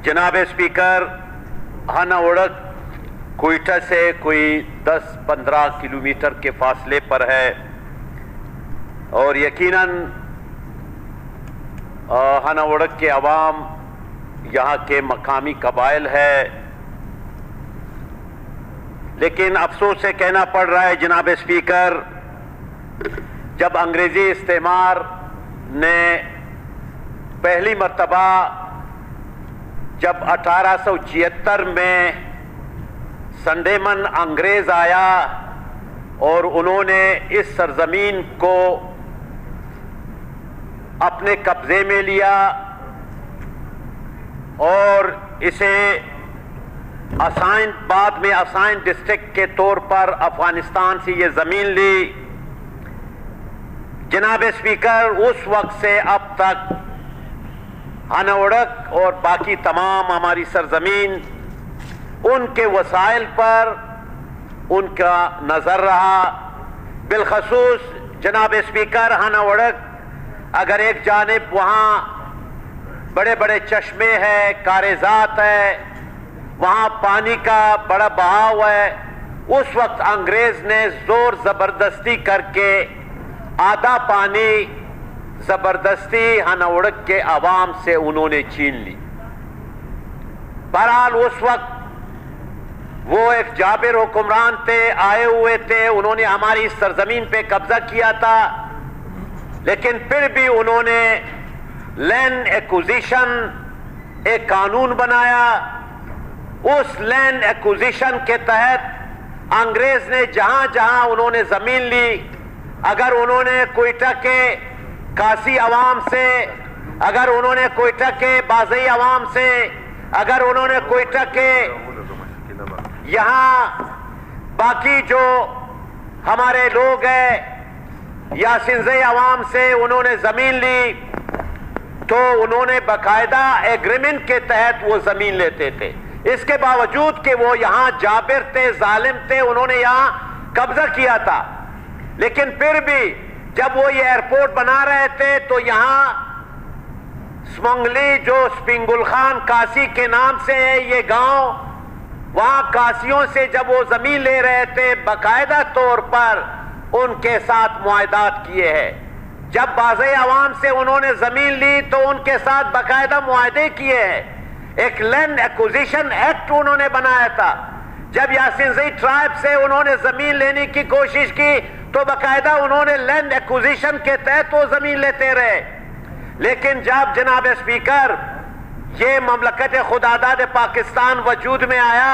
जनाब स्पीकर, हाना उड़क कोयटा से कोई 10-15 किलोमीटर के फासले पर है और यकीनन हाना उड़क के अवाम यहाँ के मकामी कबाइल है, लेकिन अफसोस से कहना पड़ रहा है जनाब स्पीकर, जब अंग्रेजी इस्तेमार ने पहली मर्तबा जब 1876 में संडेमन अंग्रेज आया और उन्होंने इस सरजमीन को अपने कब्जे में लिया और इसे बाद में असाइन डिस्ट्रिक्ट के तौर पर अफगानिस्तान से ये ज़मीन ली। जनाब स्पीकर, उस वक्त से अब तक हाना उड़क और बाकी तमाम हमारी सरजमीन उनके वसाइल पर उनका नज़र रहा। बिलखसूस जनाब स्पीकर, हाना उड़क अगर एक जानिब वहाँ बड़े बड़े चश्मे हैं, कारेजात है, वहाँ पानी का बड़ा बहाव है, उस वक्त अंग्रेज ने जोर ज़बरदस्ती करके आधा पानी ज़बरदस्ती हाना उड़क के अवाम से उन्होंने छीन ली। बहरहाल उस वक्त वो एक जाबिर हुक्मरान थे, आए हुए थे, उन्होंने हमारी इस सरजमीन पे कब्जा किया था, लेकिन फिर भी उन्होंने लैंड एक्विजिशन एक कानून बनाया। उस लैंड एक्विजिशन के तहत अंग्रेज ने जहां जहां उन्होंने जमीन ली, अगर उन्होंने कोयटा के कासी अवाम से, अगर उन्होंने कोयटा के बाज़ई अवाम से, अगर उन्होंने कोयटा के यहाँ बाकी जो हमारे लोग हैं या सिंज़ई अवाम से उन्होंने ज़मीन ली, तो उन्होंने बाकायदा एग्रीमेंट के तहत वो ज़मीन लेते थे। इसके बावजूद कि वो यहाँ जाबिर थे, जालिम थे, उन्होंने यहाँ कब्जा किया था, लेकिन फिर भी जब वो ये एयरपोर्ट बना रहे थे तो यहाँ स्मंगली, जो स्पिंगुल खान कासी के नाम से है ये गांव, वहाँ कासियों से जब वो जमीन ले रहे थे बाकायदा तौर पर उनके साथ मुआहदात किए हैं। जब बाज़े अवाम से उन्होंने जमीन ली तो उनके साथ बाकायदा मुआहदे किए हैं। एक लैंड एक्विजिशन एक्ट उन्होंने बनाया था। जब यासिनज़ई ट्राइब से उन्होंने जमीन लेने की कोशिश की तो बाकायदा उन्होंने लैंड एक्विजिशन के तहत वो जमीन लेते रहे। लेकिन जब जनाब स्पीकर ये ममलकत खुदादाद पाकिस्तान वजूद में आया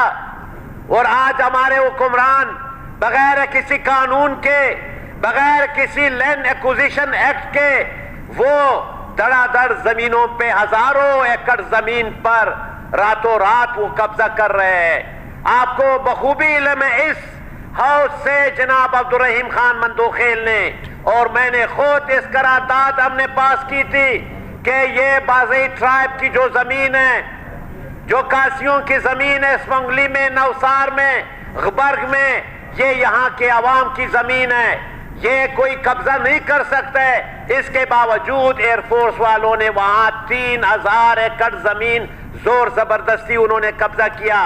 और आज हमारे हुक्मरान बगैर किसी कानून के, बगैर किसी लैंड एक्विजिशन एक्ट के वो धड़ाधड़ जमीनों पे हजारों एकड़ जमीन पर रातों रात वो कब्जा कर रहे हैं। आपको बखूबी इल्म है इस हाउस से जनाब अब्दुल रहीम खान मंदोखेल ने और मैंने खुद इस करारदाद हमने पास की थी कि ये बाज़ई ट्राइब की जो जमीन है, जो कासियों की जमीन है, स्मंगली में, नवसार में, गबर्ग में, ये यहाँ के अवाम की जमीन है, ये कोई कब्जा नहीं कर सकता है। इसके बावजूद एयरफोर्स वालों ने वहां 3000 एकड़ जमीन जोर जबरदस्ती उन्होंने कब्जा किया।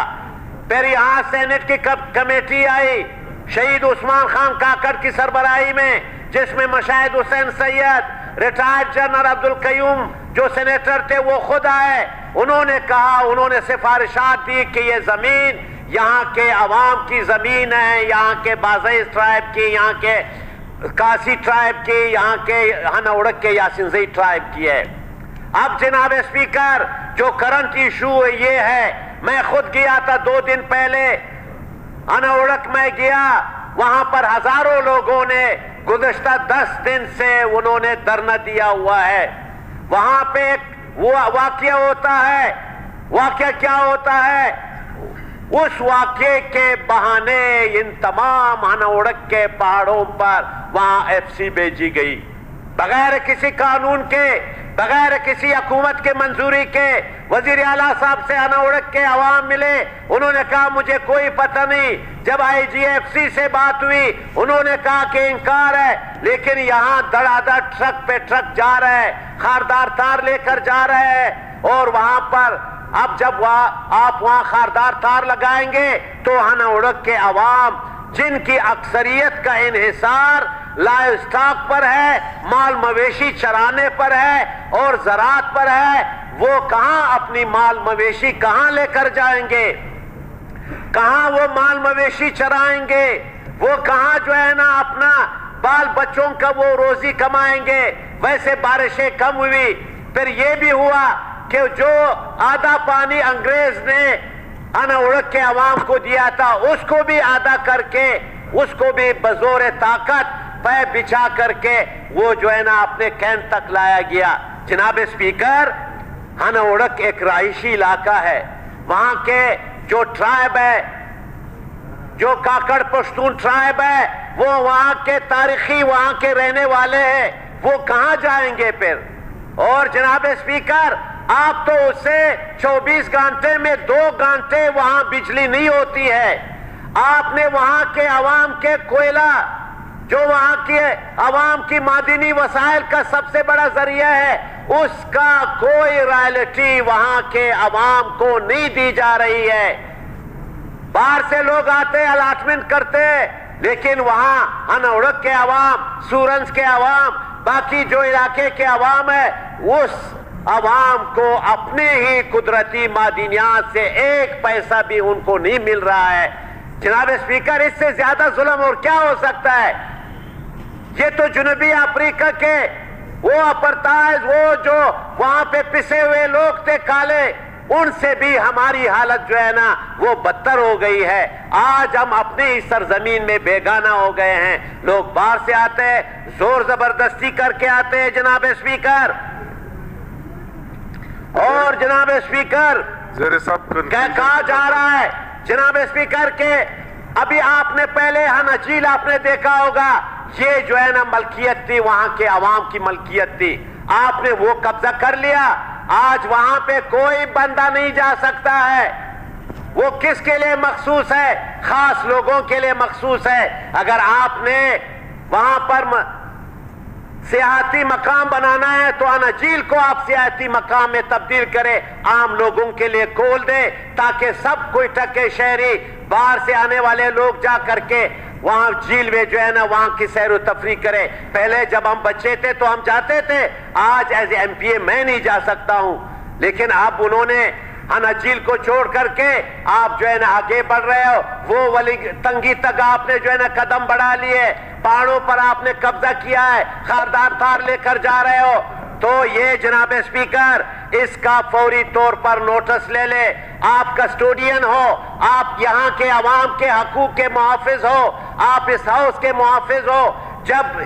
फिर यहाँ सेनेट की कमेटी आई शहीद उस्मान खान काकड़ की सरबराही में, जिसमें मशाहिद हुसैन सैयद, रिटायर्ड जनरल अब्दुल कयूम जो सेनेटर थे वो खुद आए। उन्होंने कहा, उन्होंने सिफारिशात दी कि ये जमीन यहाँ के अवाम की जमीन है, यहाँ के बाज़ई ट्राइब की, यहाँ के कासी ट्राइब की, यहाँ के हाना उड़क के यासिनज़ई ट्राइब की है। अब जनाब स्पीकर, जो करंट इशू ये है, मैं खुद गया था 2 दिन पहले हाना उड़क में गया, वहां पर हजारों लोगों ने गुज़श्ता 10 दिन से उन्होंने धरना दिया हुआ है। वहां पे वो वाकया होता है, वाकया क्या होता है, उस वाकये के बहाने इन तमाम हाना उड़क के पहाड़ों पर वहां एफसी भेजी गई, बगैर किसी कानून के, बगैर किसी हुकूमत के मंजूरी के। वजीर आला साहब से हाना उड़क के अवाम मिले, उन्होंने कहा मुझे कोई पता नहीं। जब IGFC से बात हुई उन्होंने कहा कि इनकार है, लेकिन यहाँ धड़ाधड़ ट्रक पे ट्रक जा रहे हैं, खारदार तार लेकर जा रहे हैं और वहां पर اب جب آپ وہاں خاردار تار لگائیں گے تو ہنا اڑک کے عوام جن کی اکثریت کا انحصار لائف اسٹاک پر ہے، مال مویشی چرانے پر ہے اور زراعت پر ہے، وہ کہاں اپنی مال مویشی کہاں لے کر جائیں گے؟ کہاں وہ مال مویشی چرائیں گے؟ وہ کہاں جو ہے نا اپنا بال بچوں کا وہ روزی کمائیں گے؟ ویسے بارشیں کم ہوئی، پھر یہ بھی ہوا کہ جو آدھا پانی انگریز نے انا اڑک کے عوام کو دیا تھا اس کو بھی آدھا کر کے، اس کو بھی بزور طاقت پہ بچھا کر کے وہ جو ہے نا اپنے کینٹ تک لایا گیا۔ جناب اسپیکر، انا اڑک ایک رہائشی علاقہ ہے، وہاں کے جو ٹرائب ہے، جو کاکڑ پشتون ٹرائب ہے، وہ وہاں کے تاریخی وہاں کے رہنے والے ہیں، وہ کہاں جائیں گے پھر؟ اور جناب اسپیکر، آپ تو اس سے 24 گھنٹے میں 2 گھنٹے وہاں بجلی نہیں ہوتی ہے۔ آپ نے وہاں کے عوام کے کوئلہ، جو وہاں کے عوام کی معدنی وسائل کا سب سے بڑا ذریعہ ہے، اس کا کوئی رائلٹی وہاں کے عوام کو نہیں دی جا رہی ہے۔ باہر سے لوگ آتے الاٹمنٹ کرتے، لیکن وہاں انا اڑک کے عوام، سورنس کے عوام، باقی جو علاقے کے عوام ہے، اس عوام کو اپنے ہی قدرتی معدنیات سے 1 پیسہ بھی ان کو نہیں مل رہا ہے۔ جناب اسپیکر، اس سے زیادہ ظلم اور کیا ہو سکتا ہے؟ یہ تو جنوبی افریقہ کے وہ اپرتائز، وہ جو وہاں پہ پسے ہوئے لوگ تھے کالے، ان سے بھی ہماری حالت جو ہے نا وہ بدتر ہو گئی ہے۔ آج ہم اپنی ہی سرزمین میں بیگانہ ہو گئے ہیں، لوگ باہر سے آتے ہیں، زور زبردستی کر کے آتے ہیں جناب اسپیکر۔ اور جناب اسپیکر، کہا جا رہا ہے جناب اسپیکر کہ ابھی آپ نے پہلے ہنجیل آپ نے دیکھا ہوگا، یہ جو ہے نا ملکیت تھی، وہاں کے عوام کی ملکیت تھی، آپ نے وہ قبضہ کر لیا۔ آج وہاں پہ کوئی بندہ نہیں جا سکتا ہے۔ وہ کس کے لیے مخصوص ہے؟ خاص لوگوں کے لیے مخصوص ہے۔ اگر آپ نے وہاں پر سیاحتی مقام بنانا ہے تو اناجیل کو آپ سیاحتی مقام میں تبدیل کرے، عام لوگوں کے لیے کھول دے، تاکہ سب کوئی ٹکے شہری، باہر سے آنے والے لوگ جا کر کے وہاں جھیل میں جو ہے نا وہاں کی سیر و تفریح کرے۔ پہلے جب ہم بچے تھے تو ہم جاتے تھے، آج ایز اے MPA میں نہیں جا سکتا ہوں، لیکن اب انہوں نے اناجیل کو چھوڑ کر کے آپ جو ہے نا آگے بڑھ رہے ہو، وہ والی تنگی تک آپ نے جو ہے نا قدم بڑھا لیے، پہاڑوں پر آپ نے قبضہ کیا ہے، خاردار تار لے کر جا رہے ہو۔ تو یہ جناب اسپیکر، اس کا فوری طور پر نوٹس لے لے۔ آپ کسٹوڈین ہو، آپ یہاں کے عوام کے حقوق کے محافظ ہو، آپ اس ہاؤس کے محافظ ہو۔ جب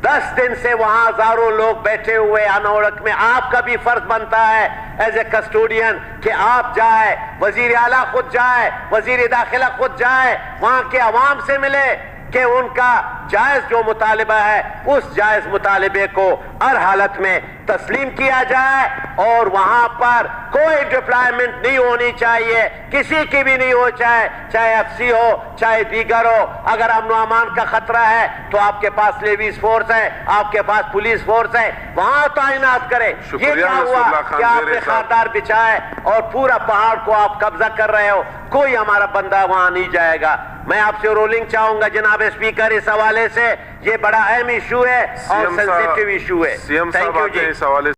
10 دن سے وہاں ہزاروں لوگ بیٹھے ہوئے انا اڑک میں، آپ کا بھی فرض بنتا ہے ایز اے کسٹوڈین کہ آپ جائے، وزیر اعلیٰ خود جائے، وزیر داخلہ خود جائے، وہاں کے عوام سے ملے کہ ان کا جائز جو مطالبہ ہے اس جائز مطالبے کو ہر حالت میں تسلیم کیا جائے، اور وہاں پر کوئی ڈپلائمنٹ نہیں ہونی چاہیے، کسی کی بھی نہیں ہو، چاہے FC ہو چاہے دیگر ہو۔ اگر امن و امان کا خطرہ ہے تو آپ کے پاس لیویز فورس ہے، آپ کے پاس پولیس فورس ہے، وہاں تعینات کرے۔ یہ کیا ہوا کہ آپ نے خاردار بچھائے اور پورا پہاڑ کو آپ قبضہ کر رہے ہو، کوئی ہمارا بندہ وہاں نہیں جائے گا۔ میں آپ سے رولنگ چاہوں گا جناب اسپیکر، اس حوالے سے یہ بڑا اہم ایشو ہے اور سینسیٹیو ایشو ہے۔ CM صاحب آتے ہیں اس حوالے